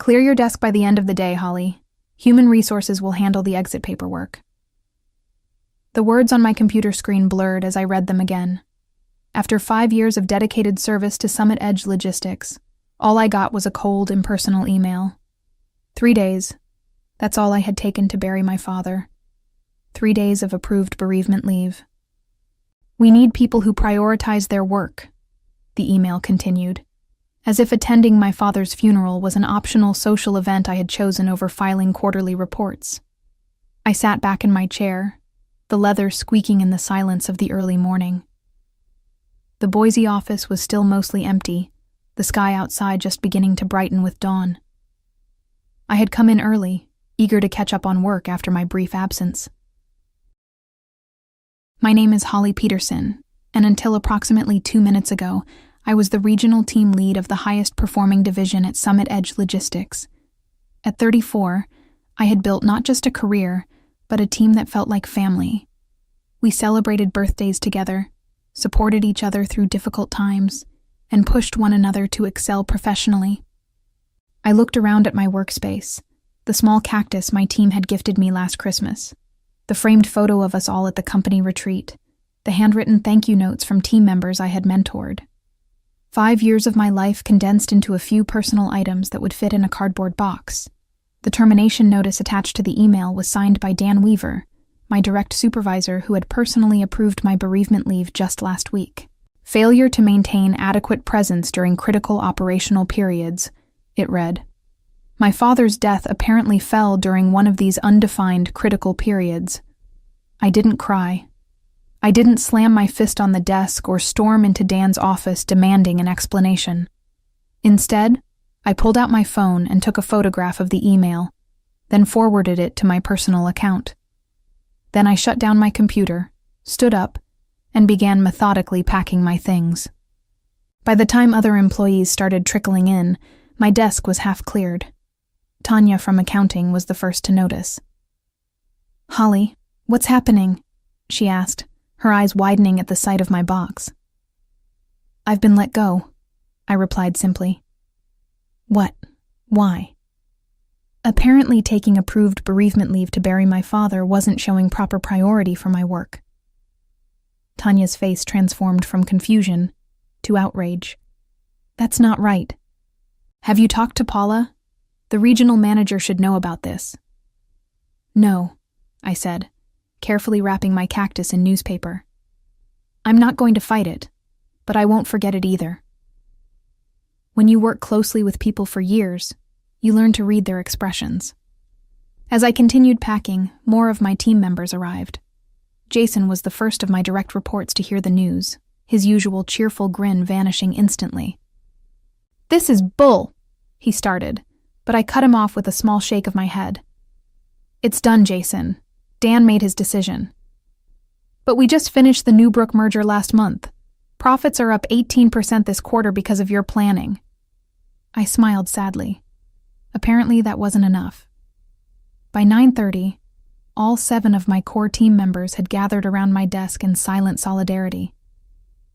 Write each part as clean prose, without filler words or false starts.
Clear your desk by the end of the day, Holly. Human Resources will handle the exit paperwork. The words on my computer screen blurred as I read them again. After 5 years of dedicated service to Summit Edge Logistics, all I got was a cold, impersonal email. 3 days. That's all I had taken to bury my father. 3 days of approved bereavement leave. We need people who prioritize their work, the email continued, as if attending my father's funeral was an optional social event I had chosen over filing quarterly reports. I sat back in my chair, the leather squeaking in the silence of the early morning. The Boise office was still mostly empty, the sky outside just beginning to brighten with dawn. I had come in early, eager to catch up on work after my brief absence. My name is Holly Peterson, and until approximately 2 minutes ago, I was the regional team lead of the highest performing division at Summit Edge Logistics. At 34, I had built not just a career, but a team that felt like family. We celebrated birthdays together, supported each other through difficult times, and pushed one another to excel professionally. I looked around at my workspace, the small cactus my team had gifted me last Christmas, the framed photo of us all at the company retreat, the handwritten thank you notes from team members I had mentored. 5 years of my life condensed into a few personal items that would fit in a cardboard box. The termination notice attached to the email was signed by Dan Weaver, my direct supervisor who had personally approved my bereavement leave just last week. Failure to maintain adequate presence during critical operational periods, it read. My father's death apparently fell during one of these undefined critical periods. I didn't cry. I didn't slam my fist on the desk or storm into Dan's office demanding an explanation. Instead, I pulled out my phone and took a photograph of the email, then forwarded it to my personal account. Then I shut down my computer, stood up, and began methodically packing my things. By the time other employees started trickling in, my desk was half cleared. Tanya from accounting was the first to notice. "Holly, what's happening?" she asked, her eyes widening at the sight of my box. "I've been let go," I replied simply. "What? Why?" Apparently taking approved bereavement leave to bury my father wasn't showing proper priority for my work. Tanya's face transformed from confusion to outrage. "That's not right. Have you talked to Paula? The regional manager should know about this." "No," I said, carefully wrapping my cactus in newspaper. "I'm not going to fight it, but I won't forget it either." When you work closely with people for years, you learn to read their expressions. As I continued packing, more of my team members arrived. Jason was the first of my direct reports to hear the news, his usual cheerful grin vanishing instantly. "This is bull," he started, but I cut him off with a small shake of my head. "It's done, Jason. Dan made his decision." "But we just finished the Newbrook merger last month. Profits are up 18% this quarter because of your planning." I smiled sadly. Apparently that wasn't enough. By 9:30, all 7 of my core team members had gathered around my desk in silent solidarity.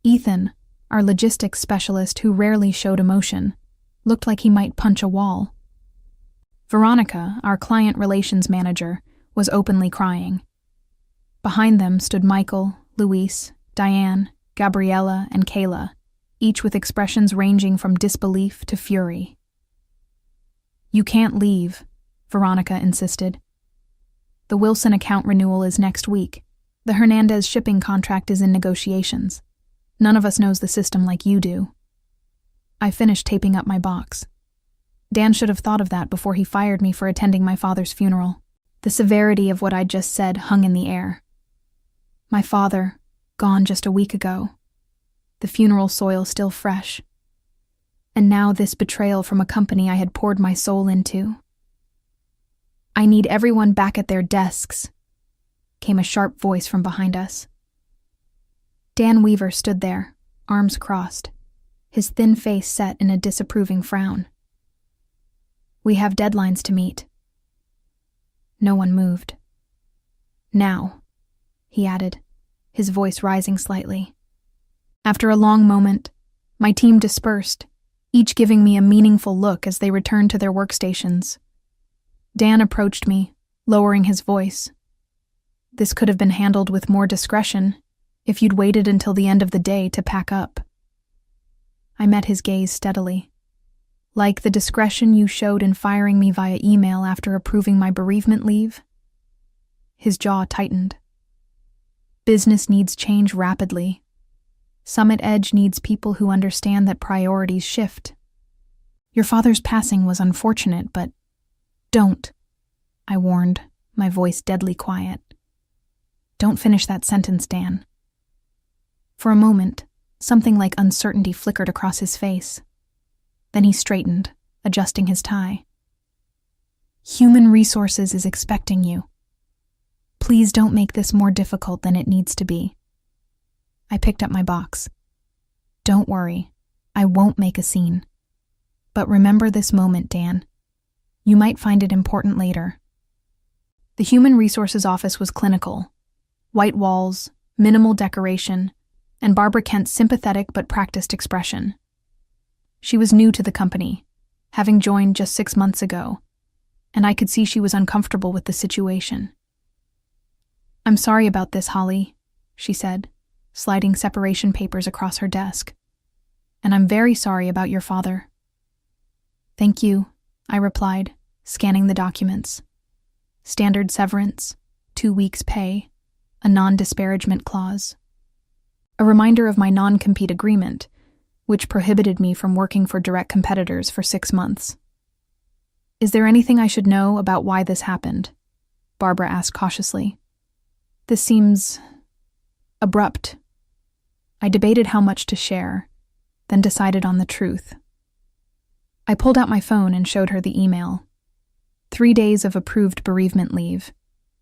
Ethan, our logistics specialist who rarely showed emotion, looked like he might punch a wall. Veronica, our client relations manager, was openly crying. Behind them stood Michael, Luis, Diane, Gabriella, and Kayla, each with expressions ranging from disbelief to fury. "You can't leave," Veronica insisted. "The Wilson account renewal is next week. The Hernandez shipping contract is in negotiations. None of us knows the system like you do." I finished taping up my box. Dan should have thought of that before he fired me for attending my father's funeral. The severity of what I'd just said hung in the air. My father, gone just a week ago. The funeral soil still fresh. And now this betrayal from a company I had poured my soul into. "I need everyone back at their desks," came a sharp voice from behind us. Dan Weaver stood there, arms crossed, his thin face set in a disapproving frown. "We have deadlines to meet." No one moved. "Now," he added, his voice rising slightly. After a long moment, my team dispersed, each giving me a meaningful look as they returned to their workstations. Dan approached me, lowering his voice. "This could have been handled with more discretion if you'd waited until the end of the day to pack up." I met his gaze steadily. "Like the discretion you showed in firing me via email after approving my bereavement leave?" His jaw tightened. "Business needs change rapidly. Summit Edge needs people who understand that priorities shift. Your father's passing was unfortunate, but don't," I warned, my voice deadly quiet. "Don't finish that sentence, Dan." For a moment, something like uncertainty flickered across his face. Then he straightened, adjusting his tie. "Human Resources is expecting you. Please don't make this more difficult than it needs to be." I picked up my box. "Don't worry, I won't make a scene. But remember this moment, Dan. You might find it important later." The Human Resources office was clinical. White walls, minimal decoration, and Barbara Kent's sympathetic but practiced expression. She was new to the company, having joined just 6 months ago, and I could see she was uncomfortable with the situation. "I'm sorry about this, Holly," she said, sliding separation papers across her desk. "And I'm very sorry about your father." "Thank you," I replied, scanning the documents. Standard severance, 2 weeks' pay, a non-disparagement clause. A reminder of my non-compete agreement, which prohibited me from working for direct competitors for 6 months. "Is there anything I should know about why this happened?" Barbara asked cautiously. "This seems abrupt." I debated how much to share, then decided on the truth. I pulled out my phone and showed her the email. 3 days of approved bereavement leave,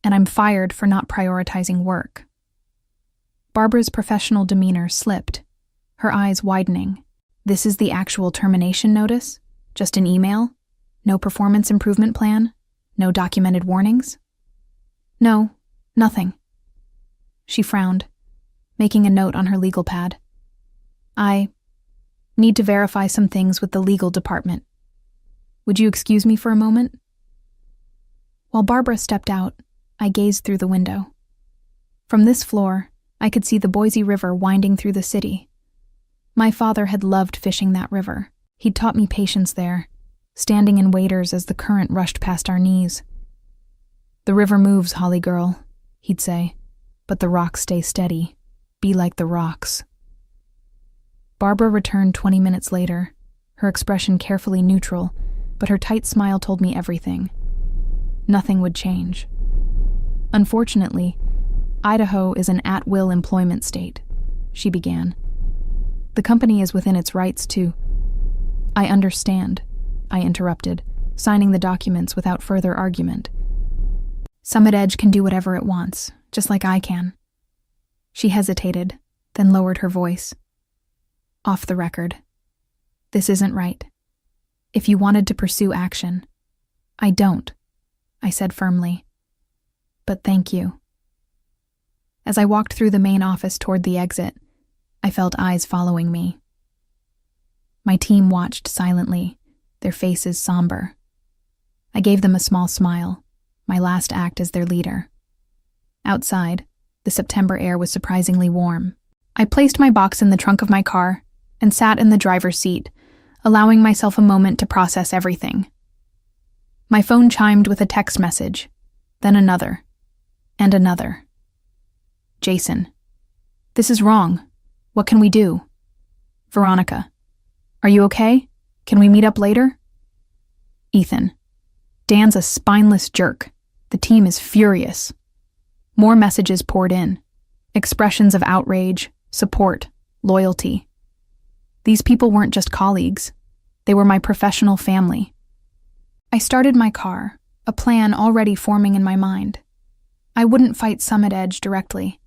and I'm fired for not prioritizing work. Barbara's professional demeanor slipped, her eyes widening. "This is the actual termination notice? Just an email? No performance improvement plan? No documented warnings?" "No, nothing." She frowned, making a note on her legal pad. "I need to verify some things with the legal department. Would you excuse me for a moment?" While Barbara stepped out, I gazed through the window. From this floor, I could see the Boise River winding through the city. My father had loved fishing that river. He'd taught me patience there, standing in waders as the current rushed past our knees. "The river moves, Holly girl," he'd say, "but the rocks stay steady. Be like the rocks." Barbara returned 20 minutes later, her expression carefully neutral, but her tight smile told me everything. Nothing would change. "Unfortunately, Idaho is an at-will employment state," she began. "The company is within its rights to—" "I understand," I interrupted, signing the documents without further argument. "Summit Edge can do whatever it wants, just like I can." She hesitated, then lowered her voice. "Off the record. This isn't right. If you wanted to pursue action—" "I don't," I said firmly. "But thank you." As I walked through the main office toward the exit, I felt eyes following me. My team watched silently, their faces somber. I gave them a small smile, my last act as their leader. Outside, the September air was surprisingly warm. I placed my box in the trunk of my car and sat in the driver's seat, allowing myself a moment to process everything. My phone chimed with a text message, then another, and another. "Jason, this is wrong. What can we do?" "Veronica, are you okay? Can we meet up later?" "Ethan, Dan's a spineless jerk. The team is furious." More messages poured in, expressions of outrage, support, loyalty. These people weren't just colleagues. They were my professional family. I started my car, a plan already forming in my mind. I wouldn't fight Summit Edge directly.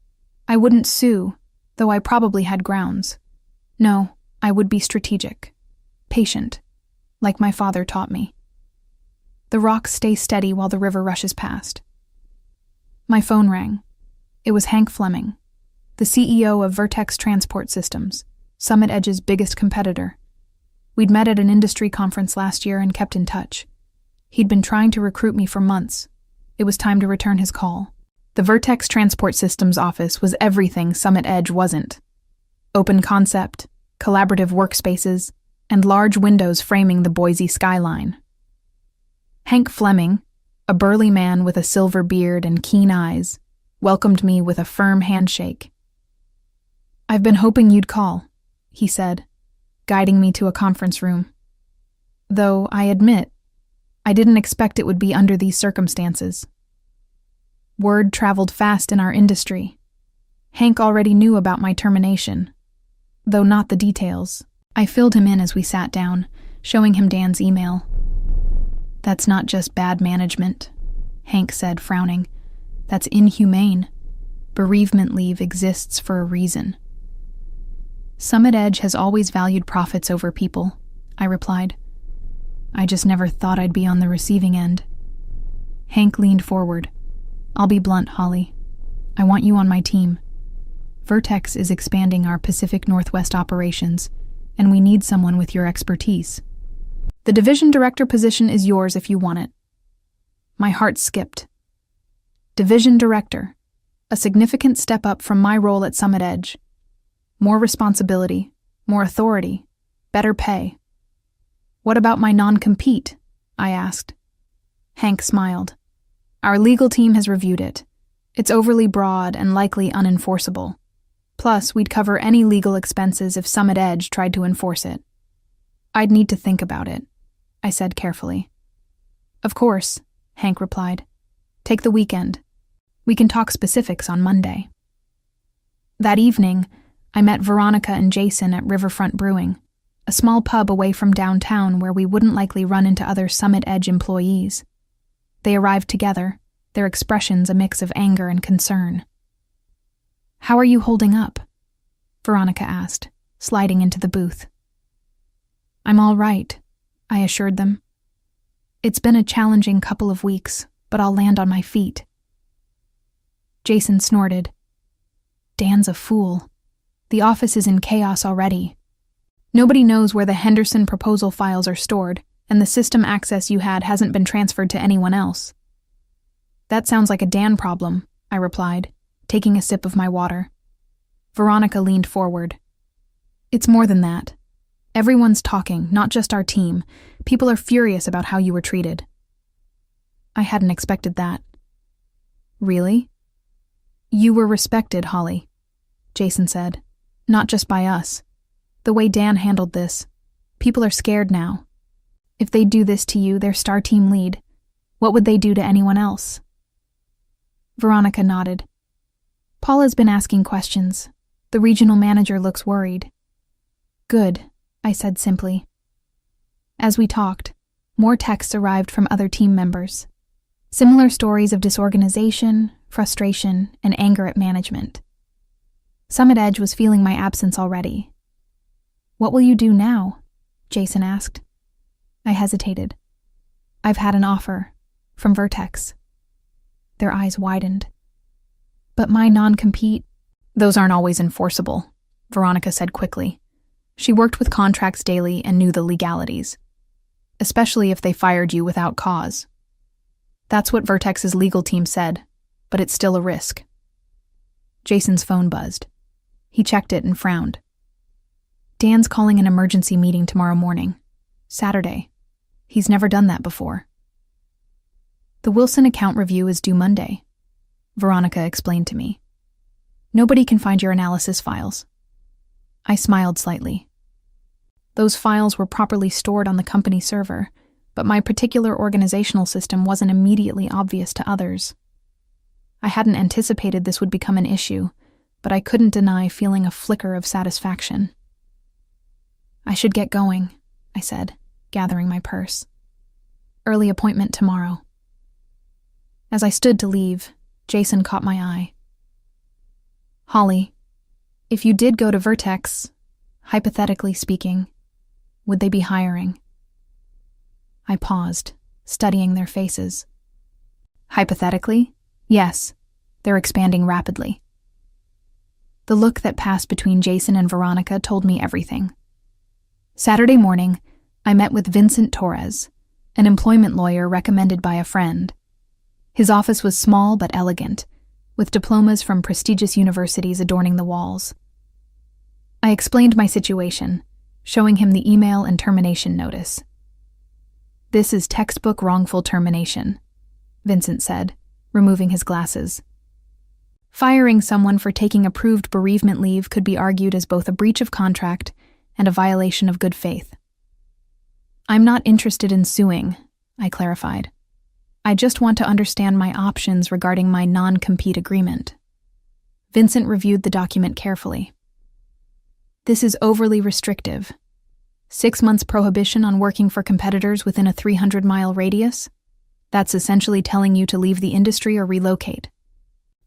I wouldn't sue, though I probably had grounds. No, I would be strategic, patient, like my father taught me. The rocks stay steady while the river rushes past. My phone rang. It was Hank Fleming, the CEO of Vertex Transport Systems, Summit Edge's biggest competitor. We'd met at an industry conference last year and kept in touch. He'd been trying to recruit me for months. It was time to return his call. The Vertex Transport Systems office was everything Summit Edge wasn't. Open concept, collaborative workspaces, and large windows framing the Boise skyline. Hank Fleming, a burly man with a silver beard and keen eyes, welcomed me with a firm handshake. "I've been hoping you'd call," he said, guiding me to a conference room. Though, I admit, I didn't expect it would be under these circumstances. Word traveled fast in our industry. Hank already knew about my termination, though not the details. I filled him in as we sat down, showing him Dan's email. "That's not just bad management," Hank said, frowning. "That's inhumane. Bereavement leave exists for a reason." "Summit Edge has always valued profits over people," I replied. "I just never thought I'd be on the receiving end." Hank leaned forward. "I'll be blunt, Holly. I want you on my team. Vertex is expanding our Pacific Northwest operations, and we need someone with your expertise. The division director position is yours if you want it." My heart skipped. Division director, a significant step up from my role at Summit Edge. More responsibility, more authority, better pay. "What about my non-compete?" I asked. Hank smiled. "Our legal team has reviewed it. It's overly broad and likely unenforceable. Plus, we'd cover any legal expenses if Summit Edge tried to enforce it." "I'd need to think about it," I said carefully. "Of course," Hank replied. "Take the weekend. We can talk specifics on Monday." That evening, I met Veronica and Jason at Riverfront Brewing, a small pub away from downtown where we wouldn't likely run into other Summit Edge employees. They arrived together, their expressions a mix of anger and concern. "How are you holding up?" Veronica asked, sliding into the booth. "I'm all right," I assured them. "It's been a challenging couple of weeks, but I'll land on my feet." Jason snorted. "Dan's a fool. The office is in chaos already. Nobody knows where the Henderson proposal files are stored, and the system access you had hasn't been transferred to anyone else." "That sounds like a Dan problem," I replied, taking a sip of my water. Veronica leaned forward. "It's more than that. Everyone's talking, not just our team. People are furious about how you were treated." I hadn't expected that. "Really?" "You were respected, Holly," Jason said. "Not just by us. The way Dan handled this. People are scared now. If they do this to you, their star team lead, what would they do to anyone else?" Veronica nodded. "Paula's been asking questions. The regional manager looks worried." "Good," I said simply. As we talked, more texts arrived from other team members. Similar stories of disorganization, frustration, and anger at management. Summit Edge was feeling my absence already. "What will you do now?" Jason asked. I hesitated. "I've had an offer from Vertex." Their eyes widened. "But my non-compete—" "Those aren't always enforceable," Veronica said quickly. She worked with contracts daily and knew the legalities, especially if they fired you without cause. That's what Vertex's legal team said, but it's still a risk. Jason's phone buzzed. He checked it and frowned. "Dan's calling an emergency meeting tomorrow morning. Saturday. He's never done that before." "The Wilson account review is due Monday," Veronica explained to me. "Nobody can find your analysis files." I smiled slightly. Those files were properly stored on the company server, but my particular organizational system wasn't immediately obvious to others. I hadn't anticipated this would become an issue, but I couldn't deny feeling a flicker of satisfaction. "I should get going," I said, gathering my purse. "Early appointment tomorrow." As I stood to leave, Jason caught my eye. "Holly, if you did go to Vertex, hypothetically speaking, would they be hiring?" I paused, studying their faces. "Hypothetically, yes, they're expanding rapidly." The look that passed between Jason and Veronica told me everything. Saturday morning, I met with Vincent Torres, an employment lawyer recommended by a friend. His office was small but elegant, with diplomas from prestigious universities adorning the walls. I explained my situation, showing him the email and termination notice. "This is textbook wrongful termination," Vincent said, removing his glasses. Firing someone for taking approved bereavement leave could be argued as both a breach of contract and a violation of good faith. "I'm not interested in suing," I clarified. "I just want to understand my options regarding my non-compete agreement." Vincent reviewed the document carefully. "This is overly restrictive. 6 months prohibition on working for competitors within a 300-mile radius? That's essentially telling you to leave the industry or relocate."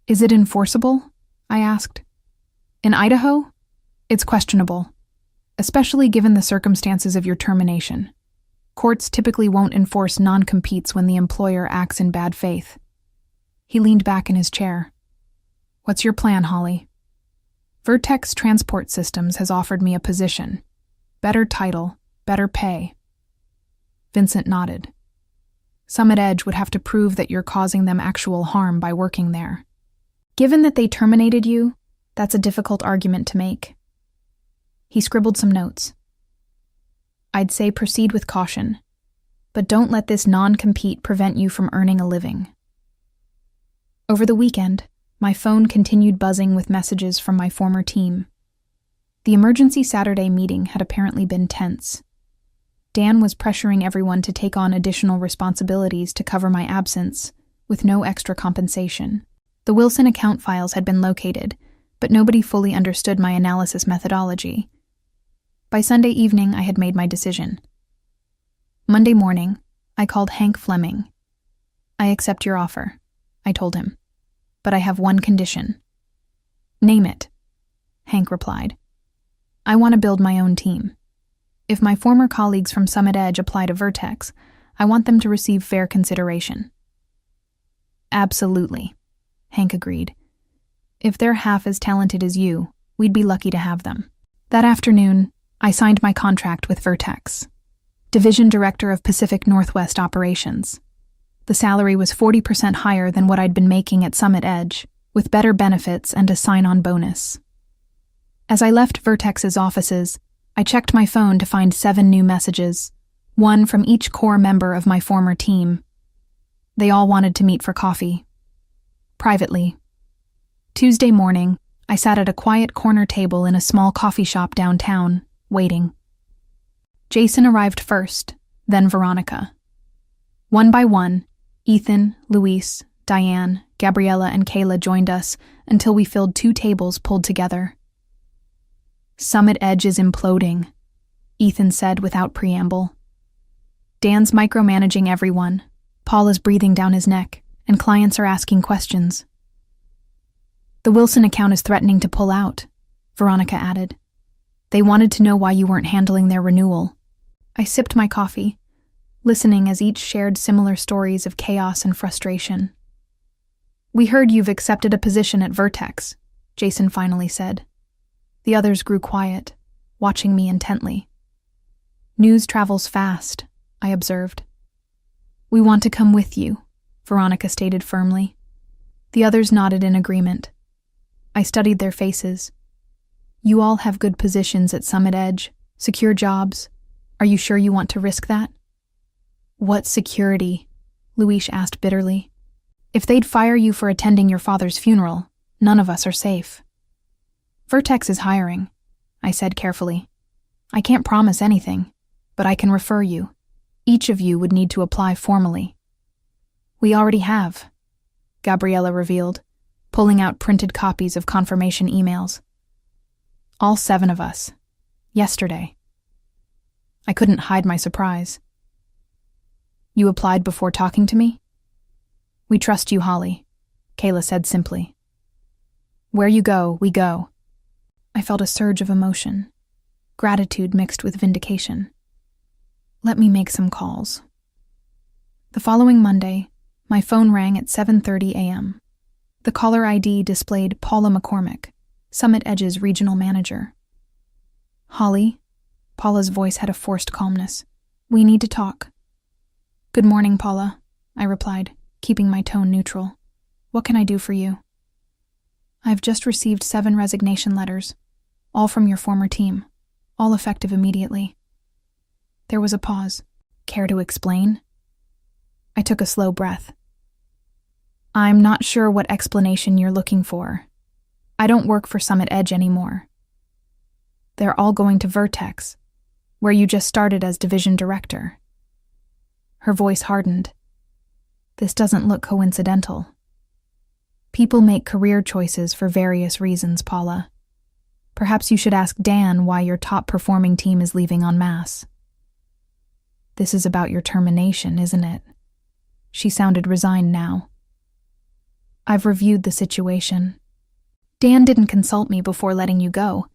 "Is it enforceable?" I asked. "In Idaho? It's questionable, especially given the circumstances of your termination. Courts typically won't enforce non-competes when the employer acts in bad faith." He leaned back in his chair. "What's your plan, Holly?" "Vertex Transport Systems has offered me a position. Better title, better pay." Vincent nodded. "Summit Edge would have to prove that you're causing them actual harm by working there. Given that they terminated you, that's a difficult argument to make." He scribbled some notes. "I'd say proceed with caution, but don't let this non-compete prevent you from earning a living." Over the weekend, my phone continued buzzing with messages from my former team. The emergency Saturday meeting had apparently been tense. Dan was pressuring everyone to take on additional responsibilities to cover my absence, with no extra compensation. The Wilson account files had been located, but nobody fully understood my analysis methodology. By Sunday evening, I had made my decision. Monday morning, I called Hank Fleming. "I accept your offer," I told him, "but I have one condition." "Name it," Hank replied. "I want to build my own team. If my former colleagues from Summit Edge apply to Vertex, I want them to receive fair consideration." "Absolutely," Hank agreed. "If they're half as talented as you, we'd be lucky to have them." That afternoon, I signed my contract with Vertex, Division Director of Pacific Northwest Operations. The salary was 40% higher than what I'd been making at Summit Edge, with better benefits and a sign-on bonus. As I left Vertex's offices, I checked my phone to find 7 new messages, one from each core member of my former team. They all wanted to meet for coffee. Privately. Tuesday morning, I sat at a quiet corner table in a small coffee shop downtown, waiting. Jason arrived first, then Veronica. One by one, Ethan, Luis, Diane, Gabriella, and Kayla joined us until we filled 2 tables pulled together. "Summit Edge is imploding," Ethan said without preamble. "Dan's micromanaging everyone, Paul is breathing down his neck, and clients are asking questions." "The Wilson account is threatening to pull out," Veronica added. "They wanted to know why you weren't handling their renewal." I sipped my coffee, listening as each shared similar stories of chaos and frustration. "We heard you've accepted a position at Vertex," Jason finally said. The others grew quiet, watching me intently. "News travels fast," I observed. "We want to come with you," Veronica stated firmly. The others nodded in agreement. I studied their faces. "You all have good positions at Summit Edge, secure jobs. Are you sure you want to risk that?" "What security?" Luis asked bitterly. "If they'd fire you for attending your father's funeral, none of us are safe." "Vertex is hiring," I said carefully. "I can't promise anything, but I can refer you. Each of you would need to apply formally." "We already have," Gabriella revealed, pulling out printed copies of confirmation emails. "All 7 of us. Yesterday." I couldn't hide my surprise. "You applied before talking to me?" "We trust you, Holly," Kayla said simply. "Where you go, we go." I felt a surge of emotion, gratitude mixed with vindication. Let me make some calls. The following Monday, my phone rang at 7:30 a.m. The caller ID displayed Paula McCormick, Summit Edge's regional manager. "Holly?" Paula's voice had a forced calmness. We need to talk. Good morning, Paula, I replied, keeping my tone neutral. What can I do for you? I've just received 7 resignation letters, all from your former team, all effective immediately. There was a pause. Care to explain? I took a slow breath. I'm not sure what explanation you're looking for. I don't work for Summit Edge anymore. They're all going to Vertex, where you just started as division director. Her voice hardened. This doesn't look coincidental. People make career choices for various reasons, Paula. Perhaps you should ask Dan why your top-performing team is leaving en masse. This is about your termination, isn't it? She sounded resigned now. I've reviewed the situation. Dan didn't consult me before letting you go.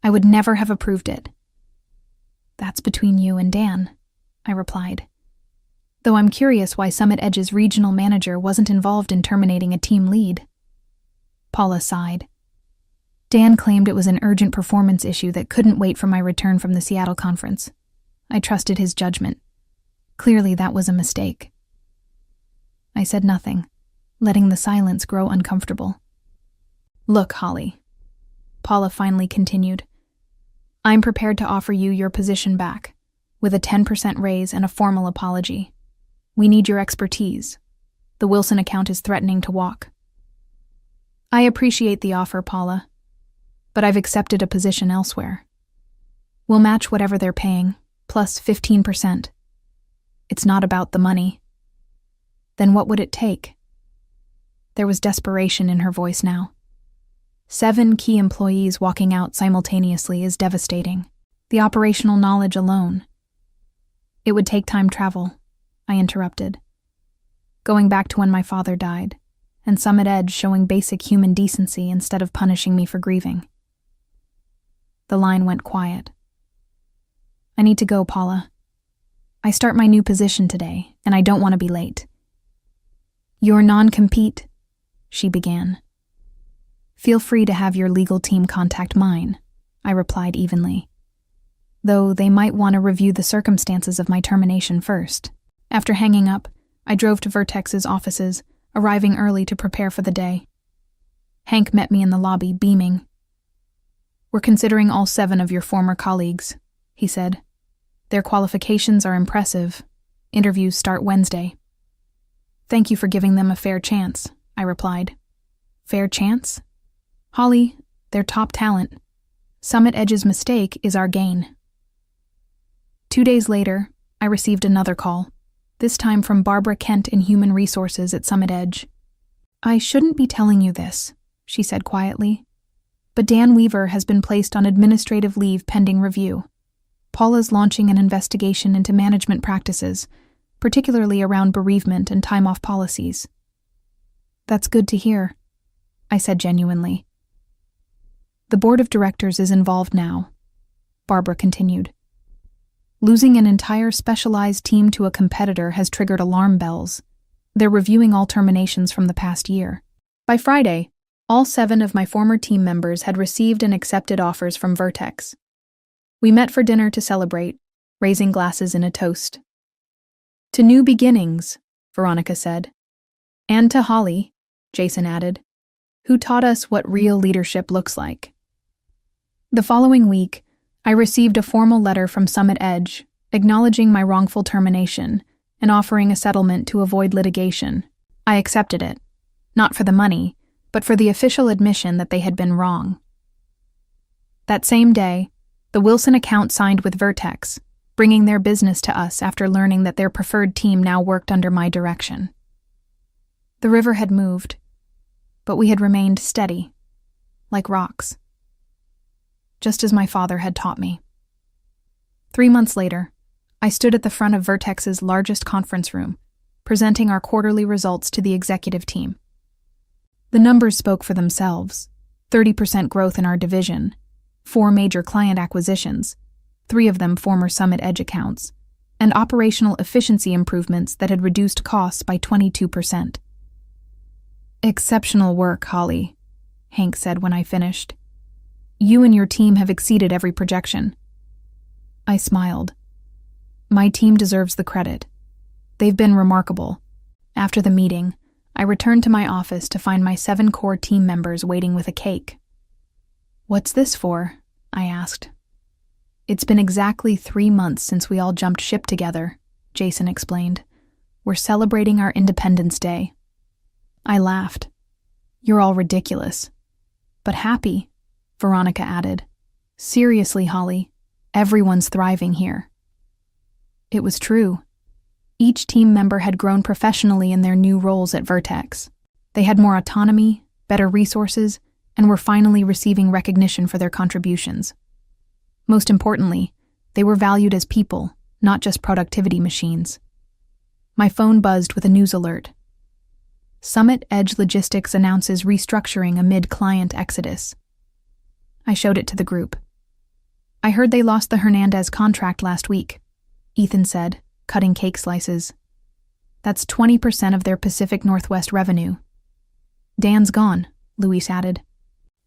I would never have approved it. That's between you and Dan, I replied. Though I'm curious why Summit Edge's regional manager wasn't involved in terminating a team lead. Paula sighed. Dan claimed it was an urgent performance issue that couldn't wait for my return from the Seattle conference. I trusted his judgment. Clearly that was a mistake. I said nothing, letting the silence grow uncomfortable. Look, Holly, Paula finally continued. I'm prepared to offer you your position back, with a 10% raise and a formal apology. We need your expertise. The Wilson account is threatening to walk. I appreciate the offer, Paula, but I've accepted a position elsewhere. We'll match whatever they're paying, plus 15%. It's not about the money. Then what would it take? There was desperation in her voice now. 7 key employees walking out simultaneously is devastating. The operational knowledge alone. It would take time travel, I interrupted. Going back to when my father died, and Summit Edge showing basic human decency instead of punishing me for grieving. The line went quiet. I need to go, Paula. I start my new position today, and I don't want to be late. Your non-compete, she began. Feel free to have your legal team contact mine, I replied evenly. Though they might want to review the circumstances of my termination first. After hanging up, I drove to Vertex's offices, arriving early to prepare for the day. Hank met me in the lobby, beaming. We're considering all 7 of your former colleagues, he said. Their qualifications are impressive. Interviews start Wednesday. Thank you for giving them a fair chance, I replied. Fair chance? Holly, they're top talent. Summit Edge's mistake is our gain. 2 days later, I received another call, this time from Barbara Kent in Human Resources at Summit Edge. I shouldn't be telling you this, she said quietly, but Dan Weaver has been placed on administrative leave pending review. Paula's launching an investigation into management practices, particularly around bereavement and time-off policies. That's good to hear, I said genuinely. The board of directors is involved now, Barbara continued. Losing an entire specialized team to a competitor has triggered alarm bells. They're reviewing all terminations from the past year. By Friday, all 7 of my former team members had received and accepted offers from Vertex. We met for dinner to celebrate, raising glasses in a toast. To new beginnings, Veronica said. And to Holly, Jason added, who taught us what real leadership looks like. The following week, I received a formal letter from Summit Edge, acknowledging my wrongful termination and offering a settlement to avoid litigation. I accepted it, not for the money, but for the official admission that they had been wrong. That same day, the Wilson account signed with Vertex, bringing their business to us after learning that their preferred team now worked under my direction. The river had moved, but we had remained steady, like rocks, just as my father had taught me. 3 months later, I stood at the front of Vertex's largest conference room, presenting our quarterly results to the executive team. The numbers spoke for themselves: 30% growth in our division, 4 major client acquisitions, 3 of them former Summit Edge accounts, and operational efficiency improvements that had reduced costs by 22%. Exceptional work, Holly, Hank said when I finished. You and your team have exceeded every projection. I smiled. My team deserves the credit. They've been remarkable. After the meeting, I returned to my office to find my 7 core team members waiting with a cake. "What's this for?" I asked. "It's been exactly 3 months since we all jumped ship together," Jason explained. "We're celebrating our Independence Day." I laughed. "You're all ridiculous." "But happy," Veronica added. "Seriously, Holly, everyone's thriving here." It was true. Each team member had grown professionally in their new roles at Vertex. They had more autonomy, better resources, and were finally receiving recognition for their contributions. Most importantly, they were valued as people, not just productivity machines. My phone buzzed with a news alert. Summit Edge Logistics announces restructuring amid client exodus. I showed it to the group. "I heard they lost the Hernandez contract last week," Ethan said, cutting cake slices. "That's 20% of their Pacific Northwest revenue." "Dan's gone," Luis added.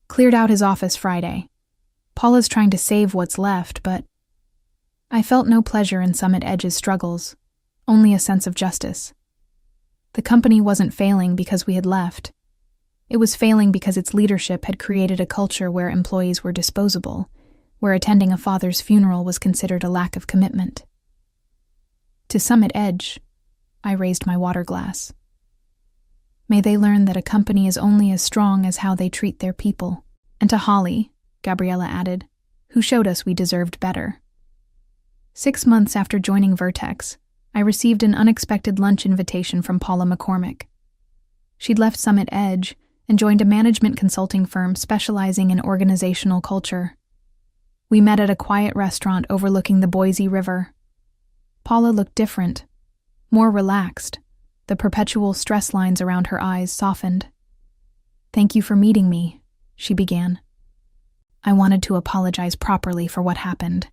"Cleared out his office Friday. Paula's trying to save what's left, but..." I felt no pleasure in Summit Edge's struggles, only a sense of justice. The company wasn't failing because we had left. It was failing because its leadership had created a culture where employees were disposable, where attending a father's funeral was considered a lack of commitment. To Summit Edge, I raised my water glass. May they learn that a company is only as strong as how they treat their people. And to Holly, Gabriella added, who showed us we deserved better. 6 months after joining Vertex, I received an unexpected lunch invitation from Paula McCormick. She'd left Summit Edge and joined a management consulting firm specializing in organizational culture. We met at a quiet restaurant overlooking the Boise River. Paula looked different, more relaxed. The perpetual stress lines around her eyes softened. "Thank you for meeting me," she began. I wanted to apologize properly for what happened.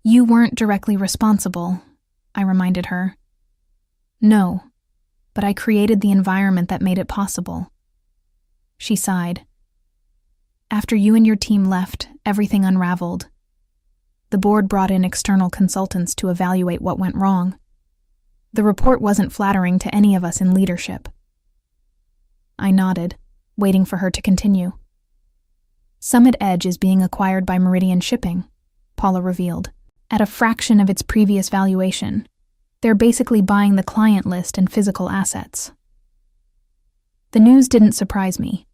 "You weren't directly responsible," I reminded her. "No, but I created the environment that made it possible." She sighed. "After you and your team left, everything unraveled. The board brought in external consultants to evaluate what went wrong. The report wasn't flattering to any of us in leadership." I nodded, waiting for her to continue. "Summit Edge is being acquired by Meridian Shipping," Paula revealed, "at a fraction of its previous valuation. They're basically buying the client list and physical assets." The news didn't surprise me.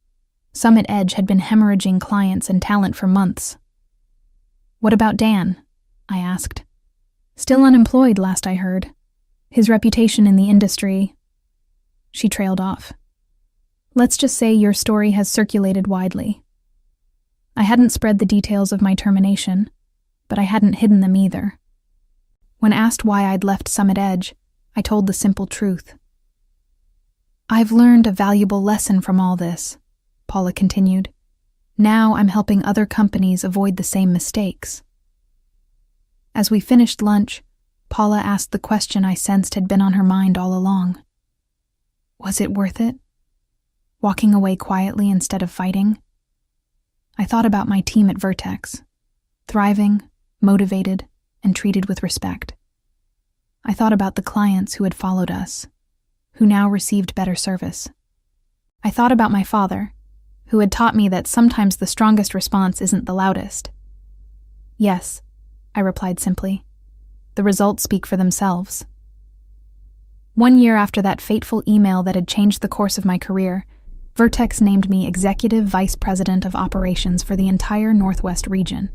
Summit Edge had been hemorrhaging clients and talent for months. "What about Dan?" I asked. "Still unemployed, last I heard. His reputation in the industry..." She trailed off. "Let's just say your story has circulated widely." I hadn't spread the details of my termination, but I hadn't hidden them either. When asked why I'd left Summit Edge, I told the simple truth. "I've learned a valuable lesson from all this," Paula continued. "Now I'm helping other companies avoid the same mistakes." As we finished lunch, Paula asked the question I sensed had been on her mind all along. Was it worth it? Walking away quietly instead of fighting? I thought about my team at Vertex, thriving, motivated, and treated with respect. I thought about the clients who had followed us, who now received better service. I thought about my father, who had taught me that sometimes the strongest response isn't the loudest. "Yes," I replied simply. "The results speak for themselves." 1 year after that fateful email that had changed the course of my career, Vertex named me Executive Vice President of Operations for the entire Northwest region.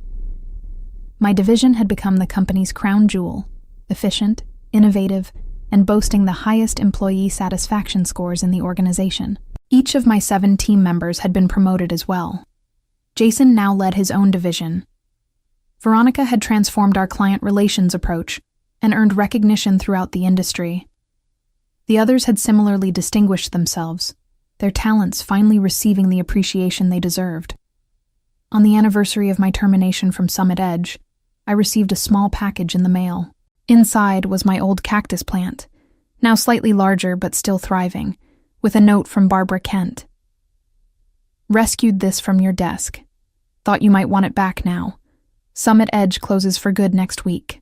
My division had become the company's crown jewel, efficient, innovative, and boasting the highest employee satisfaction scores in the organization. Each of my 7 team members had been promoted as well. Jason now led his own division. Veronica had transformed our client relations approach and earned recognition throughout the industry. The others had similarly distinguished themselves, their talents finally receiving the appreciation they deserved. On the anniversary of my termination from Summit Edge, I received a small package in the mail. Inside was my old cactus plant, now slightly larger but still thriving, with a note from Barbara Kent. "Rescued this from your desk. Thought you might want it back now. Summit Edge closes for good next week."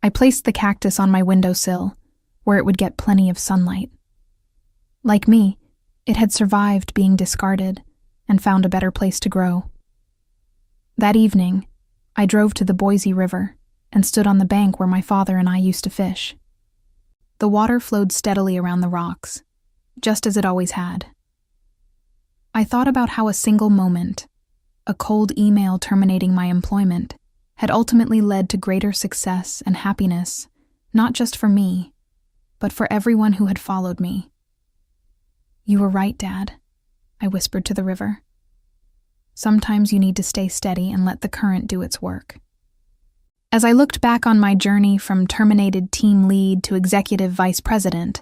I placed the cactus on my windowsill, where it would get plenty of sunlight. Like me, it had survived being discarded and found a better place to grow. That evening, I drove to the Boise River and stood on the bank where my father and I used to fish. The water flowed steadily around the rocks, just as it always had. I thought about how a single moment, a cold email terminating my employment, had ultimately led to greater success and happiness, not just for me, but for everyone who had followed me. "You were right, Dad," I whispered to the river. "Sometimes you need to stay steady and let the current do its work." As I looked back on my journey from terminated team lead to executive vice president,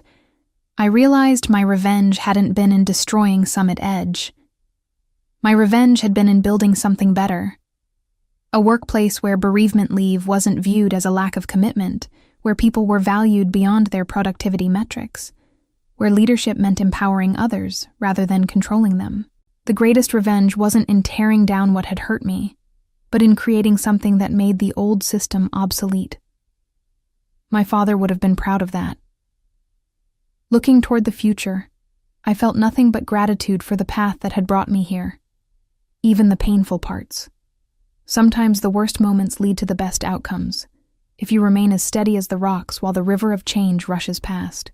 I realized my revenge hadn't been in destroying Summit Edge. My revenge had been in building something better. A workplace where bereavement leave wasn't viewed as a lack of commitment, where people were valued beyond their productivity metrics, where leadership meant empowering others rather than controlling them. The greatest revenge wasn't in tearing down what had hurt me, but in creating something that made the old system obsolete. My father would have been proud of that. Looking toward the future, I felt nothing but gratitude for the path that had brought me here, even the painful parts. Sometimes the worst moments lead to the best outcomes, if you remain as steady as the rocks while the river of change rushes past.